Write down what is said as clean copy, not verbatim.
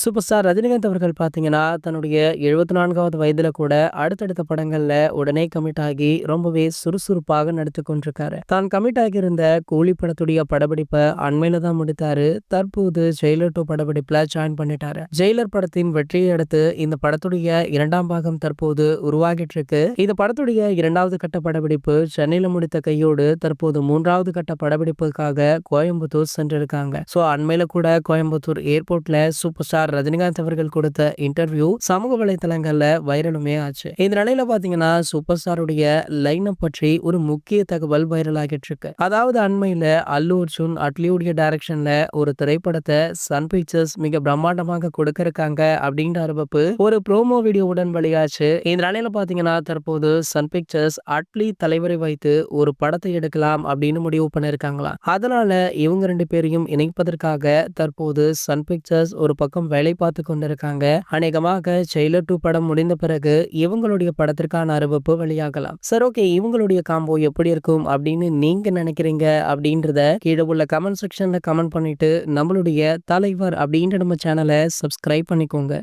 Super star Rajinikanth அவர்கள் பார்த்தீங்கன்னா, தன்னுடைய 74வது வயதில கூட அடுத்தடுத்த படங்கள்ல உடனே கமிட் ஆகி ரொம்பவே சுறுசுறுப்பாக நடித்துக் கொண்டிருக்காரு. தான் கமிட் ஆகியிருந்த கூலி படத்துடைய படப்பிடிப்ப அண்மையில தான் முடித்தாரு. தற்போது ஜெயிலர் 2 படப்பிடிப்புல ஜாயின் பண்ணிட்டாரு. ஜெயிலர் படத்தின் வெற்றியை அடுத்து இந்த படத்துடைய 2ஆம் பாகம் தற்போது உருவாகிட்டு இருக்கு. இந்த படத்துடைய 2வது கட்ட படப்பிடிப்பு சென்னையில முடித்த கையோடு தற்போது 3வது கட்ட படப்பிடிப்புக்காக கோயம்புத்தூர் சென்றிருக்காங்க. அண்மையில கூட கோயம்புத்தூர் ஏர்போர்ட்ல சூப்பர் ஸ்டார் ரஜினிகாந்த் அவர்கள் கொடுத்த இன்டர்வியூ சமூக வலைதளங்கள்ல வைரலுமே ஆச்சு. இந்த நிலையில பாத்தீங்கன்னா சூப்பர் ஸ்டாருடைய லைனப் பற்றி ஒரு முக்கிய தகவல் வைரல் ஆகிட்டு இருக்கு. அதாவது அண்மையில அல்லு அர்ஜுன் அட்லியுடைய டைரக்ஷன்ல ஒரு திரைப்படத்தை சன் பிக்சர்ஸ் மிக பிரம்மாண்டமாக கொடுக்க இருக்காங்க அப்படின்ற அறிவிப்பு ஒரு ப்ரோமோ வீடியோவுடன் வெளியாச்சு. இந்த நிலையில பாத்தீங்கன்னா தற்போது சன் பிக்சர்ஸ் அட்லி தலைவரை வைத்து ஒரு படத்தை எடுக்கலாம் அப்படின்னு முடிவு பண்ணிருக்காங்களாம். அதனால இவங்க 2 பேரையும் இணைப்பதற்காக தற்போது சன் பிக்சர்ஸ் ஒரு பக்கம் வேலை பார்த்து கொண்டிருக்காங்க. அநேகமாக ஜெயிலர் 2 படம் முடிந்த பிறகு இவங்களுடைய படத்திற்கான அறிவிப்பு வெளியாகலாம். சரி, ஓகே, இவங்களுடைய காம்போ எப்படி இருக்கும் அப்படின்னு நீங்க நினைக்கிறீங்க அப்படின்றத கீழே உள்ள கமெண்ட் செக்ஷன்ல கமெண்ட் பண்ணிட்டு நம்மளுடைய தலைவர் அப்படின்ற நம்ம சேனலை சப்ஸ்கிரைப் பண்ணிக்கோங்க.